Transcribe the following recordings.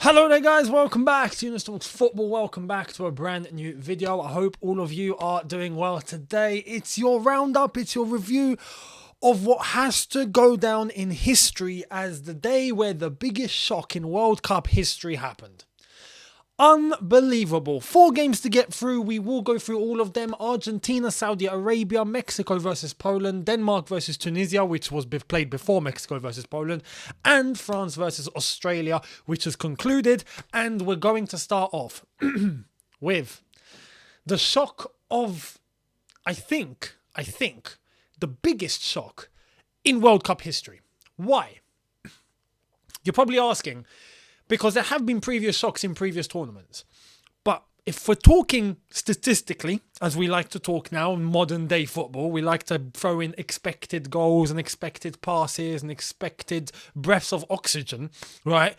Hello there guys, welcome back to Younes Talks Football, welcome back to a brand new video. I hope all of you are doing well today. It's your roundup, it's your review of what has to go down in history as the day where the biggest shock in World Cup history happened. Unbelievable. 4 games to get through. We will go through all of them. Argentina, Saudi Arabia, Mexico versus Poland, Denmark versus Tunisia, which was played before Mexico versus Poland, and France versus Australia, which is concluded. And we're going to start off with the shock of, I think, the biggest shock in World Cup history. Why? You're probably asking, because there have been previous shocks in previous tournaments. But if we're talking statistically, as we like to talk now in modern day football, we like to throw in expected goals and expected passes and expected breaths of oxygen, right?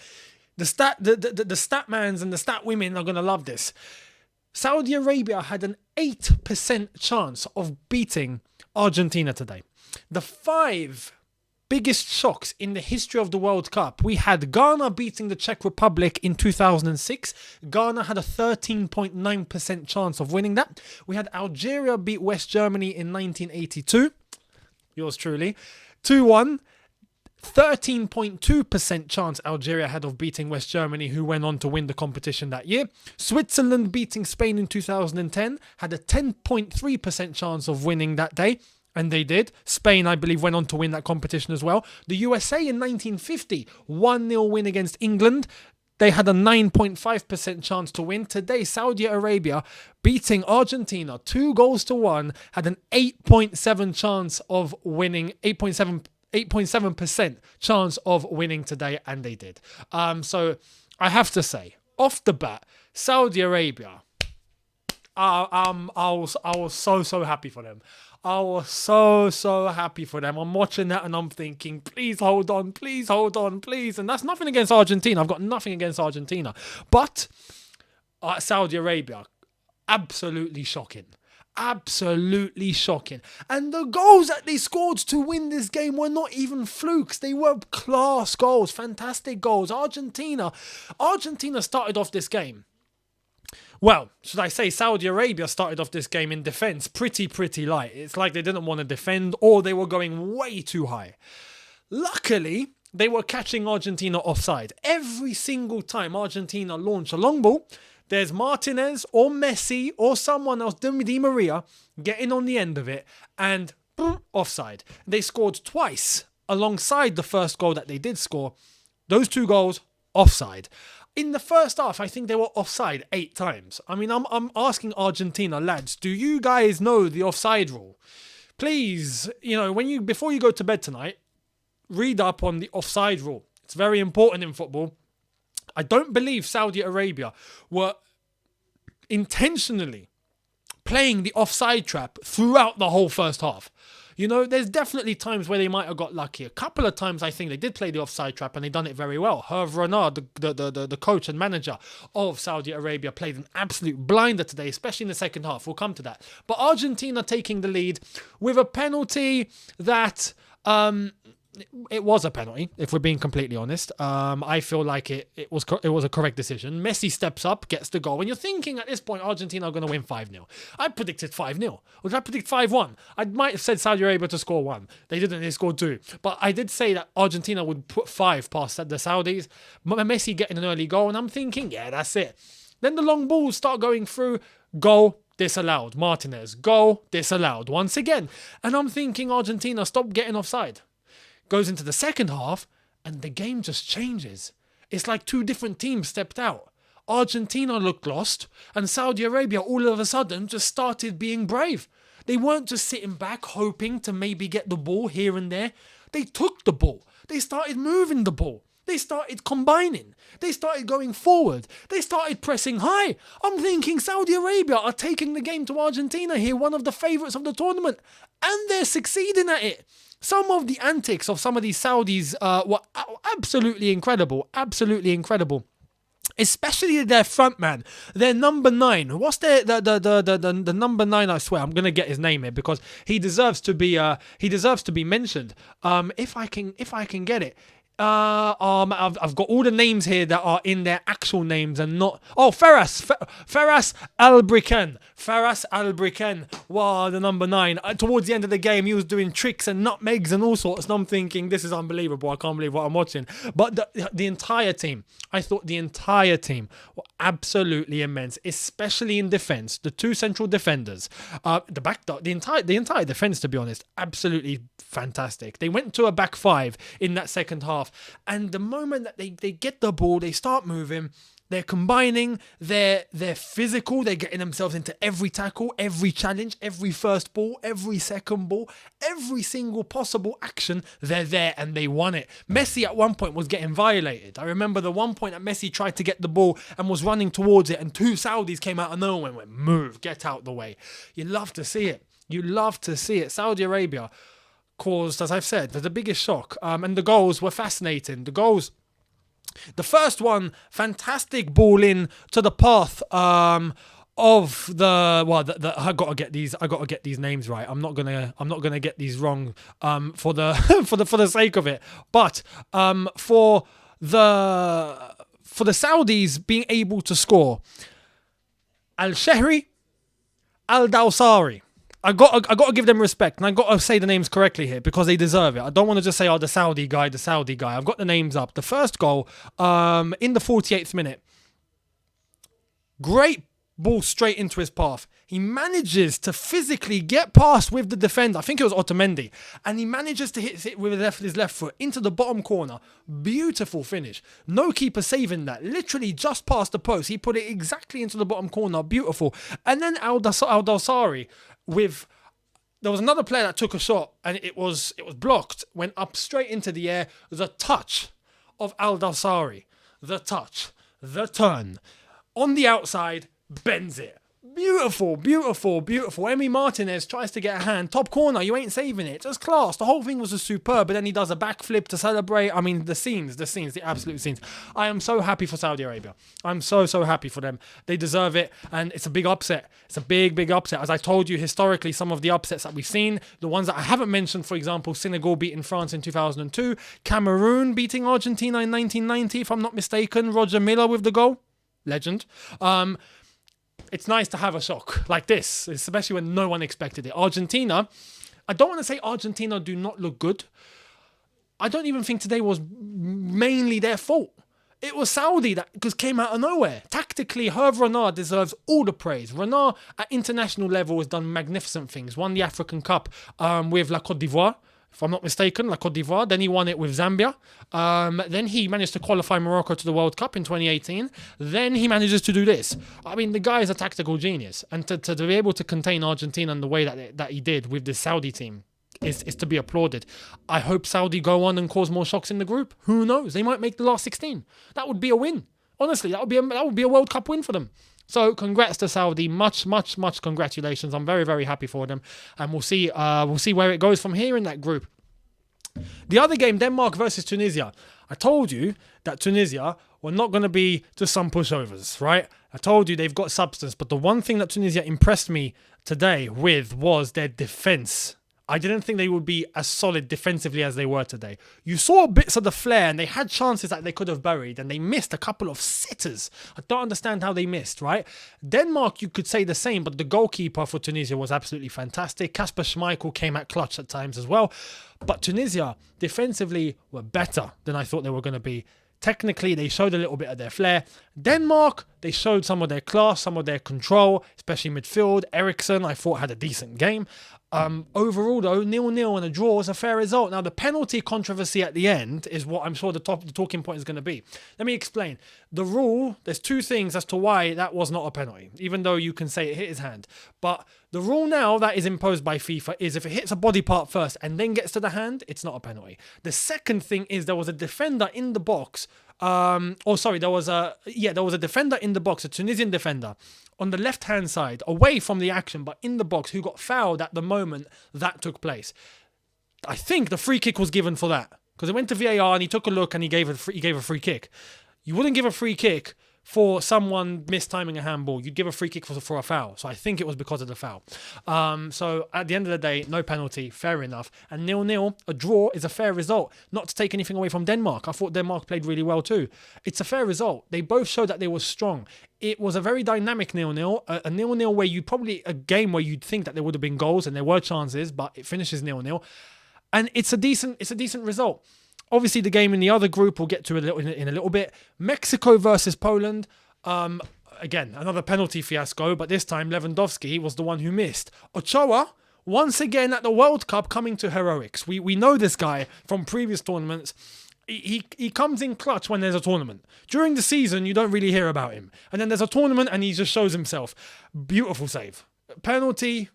The statmans and the stat women are going to love this. Saudi Arabia had an 8% chance of beating Argentina today. The 5 biggest shocks in the history of the World Cup. We had Ghana beating the Czech Republic in 2006. Ghana had a 13.9% chance of winning that. We had Algeria beat West Germany in 1982. Yours truly. 2-1. 13.2% chance Algeria had of beating West Germany, who went on to win the competition that year. Switzerland beating Spain in 2010 had a 10.3% chance of winning that day. And they did. Spain, I believe, went on to win that competition as well. The USA in 1950, 1-0 win against England. They had a 9.5% chance to win. Today, Saudi Arabia beating Argentina 2-1, had an 8.7% chance of winning, 8.7% chance of winning today, and they did. So I have to say, off the bat, Saudi Arabia, I was so happy for them. I was so happy for them. I'm watching that and I'm thinking, please hold on, please hold on, please. And that's nothing against Argentina. I've got nothing against Argentina. But Saudi Arabia, absolutely shocking. Absolutely shocking. And the goals that they scored to win this game were not even flukes. They were class goals, fantastic goals. Argentina started off this game. Well, should I say Saudi Arabia started off this game in defence pretty light. It's like they didn't want to defend or they were going way too high. Luckily, they were catching Argentina offside. Every single time Argentina launch a long ball, there's Martinez or Messi or someone else, Di Maria, getting on the end of it and boom, offside. They scored twice alongside the first goal that they did score. Those 2 goals, offside. In the first half, I think they were offside 8 times. I mean, I'm asking Argentina, lads, do you guys know the offside rule? Please, before you go to bed tonight, read up on the offside rule. It's very important in football. I don't believe Saudi Arabia were intentionally playing the offside trap throughout the whole first half. There's definitely times where they might have got lucky. A couple of times I think they did play the offside trap and they done it very well. Hervé Renard, the coach and manager of Saudi Arabia, played an absolute blinder today, especially in the second half. We'll come to that. But Argentina taking the lead with a penalty that... it was a penalty, if we're being completely honest. I feel like it was a correct decision. Messi steps up, gets the goal. And you're thinking at this point, Argentina are going to win 5-0. I predicted 5-0. Or did I predict 5-1? I might have said Saudi Arabia to score 1. They didn't, they scored 2. But I did say that Argentina would put 5 past the Saudis. Messi getting an early goal. And I'm thinking, yeah, that's it. Then the long balls start going through. Goal, disallowed. Martinez, goal, disallowed. Once again. And I'm thinking, Argentina, stop getting offside. Goes into the second half and the game just changes. It's like 2 different teams stepped out. Argentina looked lost and Saudi Arabia all of a sudden just started being brave. They weren't just sitting back hoping to maybe get the ball here and there. They took the ball. They started moving the ball. They started combining. They started going forward. They started pressing high. I'm thinking Saudi Arabia are taking the game to Argentina here, one of the favourites of the tournament. And they're succeeding at it. Some of the antics of some of these Saudis were absolutely incredible. Absolutely incredible. Especially their front man, their number 9. What's the number 9? I swear I'm gonna get his name here because he deserves to be mentioned. If I can get it, I've got all the names here that are in their actual names and not. Oh, Faras Albriken. Faras Albriken. Wow, the number 9. Towards the end of the game, he was doing tricks and nutmegs and all sorts. And I'm thinking, this is unbelievable. I can't believe what I'm watching. But the entire team, I thought the entire team were absolutely immense, especially in defense. The 2 central defenders, the entire defense, to be honest, absolutely fantastic. They went to a back 5 in that second half. And the moment that they get the ball, they start moving, they're combining, they're physical, they're getting themselves into every tackle, every challenge, every first ball, every second ball, every single possible action, they're there and they won it. Messi at one point was getting violated. I remember the one point that Messi tried to get the ball and was running towards it and 2 Saudis came out of nowhere and went, move, get out the way. You love to see it. You love to see it. Saudi Arabia caused, as I've said, the biggest shock. And the goals were fascinating. The first one, fantastic ball in to the path of I gotta get these names right. I'm not gonna get these wrong for the for the sake of it. But for the Saudis being able to score, Al-Shehri, Al-Dawsari. I got to give them respect, and I got to say the names correctly here because they deserve it. I don't want to just say, the Saudi guy. I've got the names up. The first goal, in the 48th minute, great ball straight into his path. He manages to physically get past with the defender. I think it was Otamendi, and he manages to hit it with his left foot into the bottom corner. Beautiful finish. No keeper saving that. Literally just past the post. He put it exactly into the bottom corner. Beautiful. And then Al-Dawsari. There was another player that took a shot and it was blocked, went up straight into the air. The touch of Al-Dawsari, the turn on the outside, bends it. Beautiful, beautiful, beautiful. Emi Martinez tries to get a hand. Top corner, you ain't saving it. Just class. The whole thing was just superb. But then he does a backflip to celebrate. I mean, the absolute scenes. I am so happy for Saudi Arabia. I'm so happy for them. They deserve it. And it's a big upset. It's a big upset. As I told you, historically, some of the upsets that we've seen, the ones that I haven't mentioned, for example, Senegal beating France in 2002, Cameroon beating Argentina in 1990, if I'm not mistaken. Roger Milla with the goal. Legend. It's nice to have a shock like this, especially when no one expected it. Argentina, I don't want to say Argentina do not look good. I don't even think today was mainly their fault. It was Saudi that just came out of nowhere. Tactically, Hervé Renard deserves all the praise. Renard, at international level, has done magnificent things. Won the African Cup with La Côte d'Ivoire, if I'm not mistaken, La Côte d'Ivoire. Then he won it with Zambia. Then he managed to qualify Morocco to the World Cup in 2018. Then he manages to do this. I mean, the guy is a tactical genius. And to be able to contain Argentina in the way that he did with the Saudi team is to be applauded. I hope Saudi go on and cause more shocks in the group. Who knows? They might make the last 16. That would be a win. Honestly, that would be a World Cup win for them. So congrats to Saudi. Much congratulations. I'm very happy for them. And we'll see where it goes from here in that group. The other game, Denmark versus Tunisia. I told you that Tunisia were not going to be just some pushovers, right? I told you they've got substance. But the one thing that Tunisia impressed me today with was their defense. I didn't think they would be as solid defensively as they were today. You saw bits of the flair and they had chances that they could have buried and they missed a couple of sitters. I don't understand how they missed, right? Denmark, you could say the same, but the goalkeeper for Tunisia was absolutely fantastic. Kasper Schmeichel came at clutch at times as well. But Tunisia, defensively, were better than I thought they were going to be. Technically, they showed a little bit of their flair. Denmark, they showed some of their class, some of their control, especially midfield. Eriksen, I thought, had a decent game. Overall, though, 0-0 and a draw is a fair result. Now, the penalty controversy at the end is what I'm sure the talking point is going to be. Let me explain. The rule, there's two things as to why that was not a penalty, even though you can say it hit his hand. But the rule now that is imposed by FIFA is if it hits a body part first and then gets to the hand, it's not a penalty. The second thing is there was a defender in the box. There was a defender in the box, a Tunisian defender, on the left-hand side, away from the action, but in the box, who got fouled at the moment that took place. I think the free kick was given for that, because it went to VAR and he took a look and he gave a free kick. You wouldn't give a free kick for someone mistiming a handball, you'd give a free kick for a foul. So I think it was because of the foul. So at the end of the day, no penalty, fair enough. And 0-0, a draw is a fair result. Not to take anything away from Denmark. I thought Denmark played really well too. It's a fair result. They both showed that they were strong. It was a very dynamic 0-0, a 0-0 where a game where you'd think that there would have been goals and there were chances, but it finishes 0-0. And it's a decent result. Obviously, the game in the other group we'll get to in a little bit. Mexico versus Poland. Again, another penalty fiasco, but this time Lewandowski was the one who missed. Ochoa, once again at the World Cup, coming to heroics. We know this guy from previous tournaments. He comes in clutch when there's a tournament. During the season, you don't really hear about him. And then there's a tournament and he just shows himself. Beautiful save. Penalty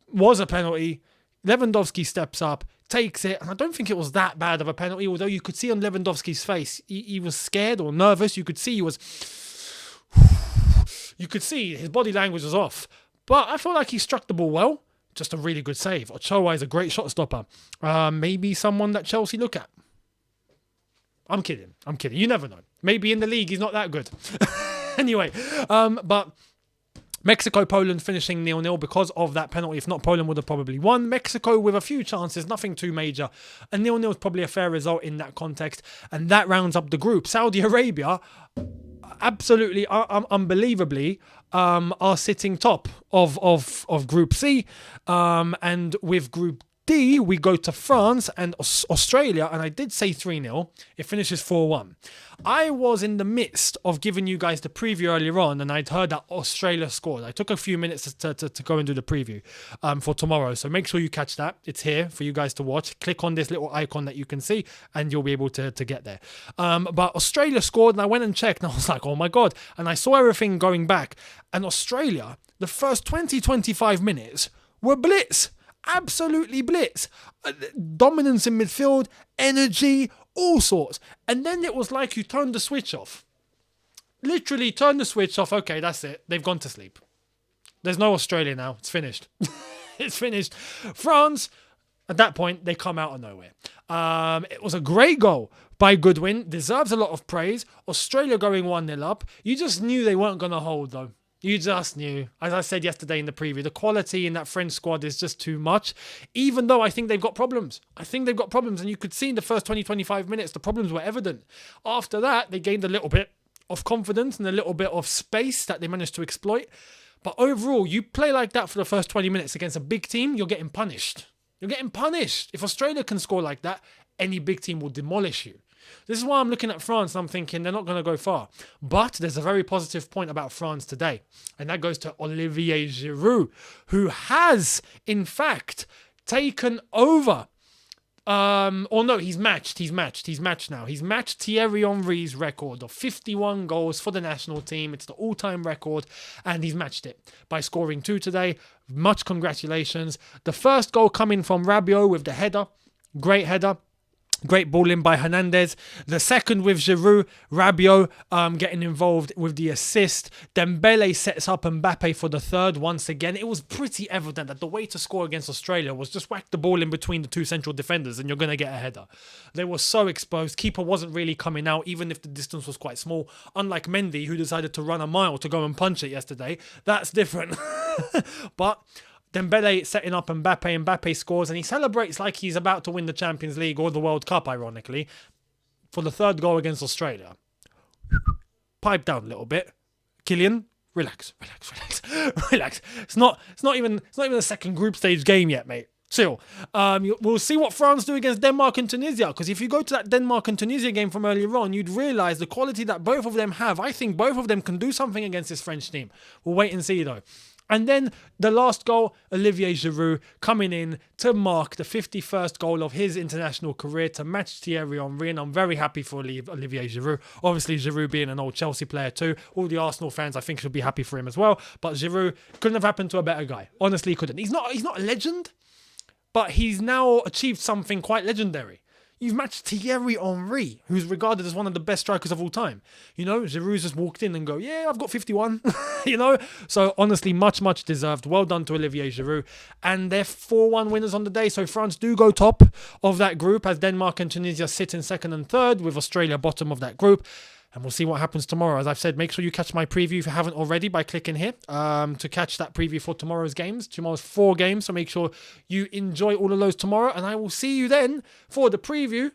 was a penalty. Lewandowski steps up, takes it, and I don't think it was that bad of a penalty, although you could see on Lewandowski's face, he was scared or nervous. You could see his body language was off. But I felt like he struck the ball well. Just a really good save. Ochoa is a great shot stopper. Maybe someone that Chelsea look at. I'm kidding. You never know. Maybe in the league he's not that good. Anyway, but Mexico, Poland finishing 0-0 because of that penalty. If not, Poland would have probably won. Mexico with a few chances, nothing too major. And 0-0 is probably a fair result in that context. And that rounds up the group. Saudi Arabia, absolutely, unbelievably, are sitting top of Group C. And with Group D, we go to France and Australia, and I did say 3-0. It finishes 4-1. I was in the midst of giving you guys the preview earlier on, and I'd heard that Australia scored. I took a few minutes to go and do the preview for tomorrow, so make sure you catch that. It's here for you guys to watch. Click on this little icon that you can see, and you'll be able to get there. But Australia scored, and I went and checked, and I was like, oh my God. And I saw everything going back, and Australia, the first 20-25 minutes were blitz. Absolutely blitz. Dominance in midfield, energy, all sorts. And then it was like you turned the switch off. Literally turned the switch off. Okay, that's it. They've gone to sleep. There's no Australia now. It's finished. It's finished. France, at that point, they come out of nowhere. It was a great goal by Goodwin. Deserves a lot of praise. Australia going 1-0 up. You just knew they weren't going to hold, though. You just knew. As I said yesterday in the preview, the quality in that French squad is just too much, even though I think they've got problems. And you could see in the first 20-25 minutes, the problems were evident. After that, they gained a little bit of confidence and a little bit of space that they managed to exploit. But overall, you play like that for the first 20 minutes against a big team, you're getting punished. If Australia can score like that, any big team will demolish you. This is why I'm looking at France and I'm thinking they're not going to go far. But there's a very positive point about France today. And that goes to Olivier Giroud, who has, in fact, taken over. He's matched now. He's matched Thierry Henry's record of 51 goals for the national team. It's the all-time record. And he's matched it by scoring 2 today. Much congratulations. The first goal coming from Rabiot with the header. Great header. Great ball in by Hernandez. The second with Giroud, Rabiot getting involved with the assist. Dembele sets up Mbappe for the third once again. It was pretty evident that the way to score against Australia was just whack the ball in between the two central defenders and you're going to get a header. They were so exposed. Keeper wasn't really coming out, even if the distance was quite small. Unlike Mendy, who decided to run a mile to go and punch it yesterday. That's different. But Dembele setting up Mbappe. Mbappe scores and he celebrates like he's about to win the Champions League or the World Cup, ironically, for the third goal against Australia. Pipe down a little bit. Kylian, relax. It's not even a second group stage game yet, mate. Still, we'll see what France do against Denmark and Tunisia, because if you go to that Denmark and Tunisia game from earlier on, you'd realise the quality that both of them have. I think both of them can do something against this French team. We'll wait and see, though. And then the last goal, Olivier Giroud coming in to mark the 51st goal of his international career to match Thierry Henry. And I'm very happy for Olivier Giroud. Obviously, Giroud being an old Chelsea player too. All the Arsenal fans, I think, should be happy for him as well. But Giroud couldn't have happened to a better guy. Honestly, couldn't. He's not a legend, but he's now achieved something quite legendary. You've matched Thierry Henry, who's regarded as one of the best strikers of all time. You know, Giroud just walked in and go, yeah, I've got 51. You know? So honestly, much deserved. Well done to Olivier Giroud. And they're 4-1 winners on the day. So France do go top of that group as Denmark and Tunisia sit in second and third with Australia bottom of that group. And we'll see what happens tomorrow. As I've said, make sure you catch my preview if you haven't already by clicking here to catch that preview for tomorrow's games. Tomorrow's 4 games, so make sure you enjoy all of those tomorrow. And I will see you then for the preview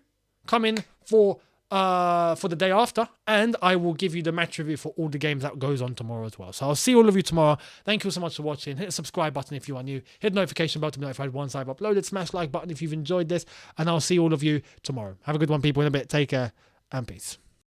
coming for the day after. And I will give you the match review for all the games that goes on tomorrow as well. So I'll see all of you tomorrow. Thank you so much for watching. Hit the subscribe button if you are new. Hit the notification bell to be notified once I've uploaded. Smash like button if you've enjoyed this. And I'll see all of you tomorrow. Have a good one, people, in a bit. Take care and peace.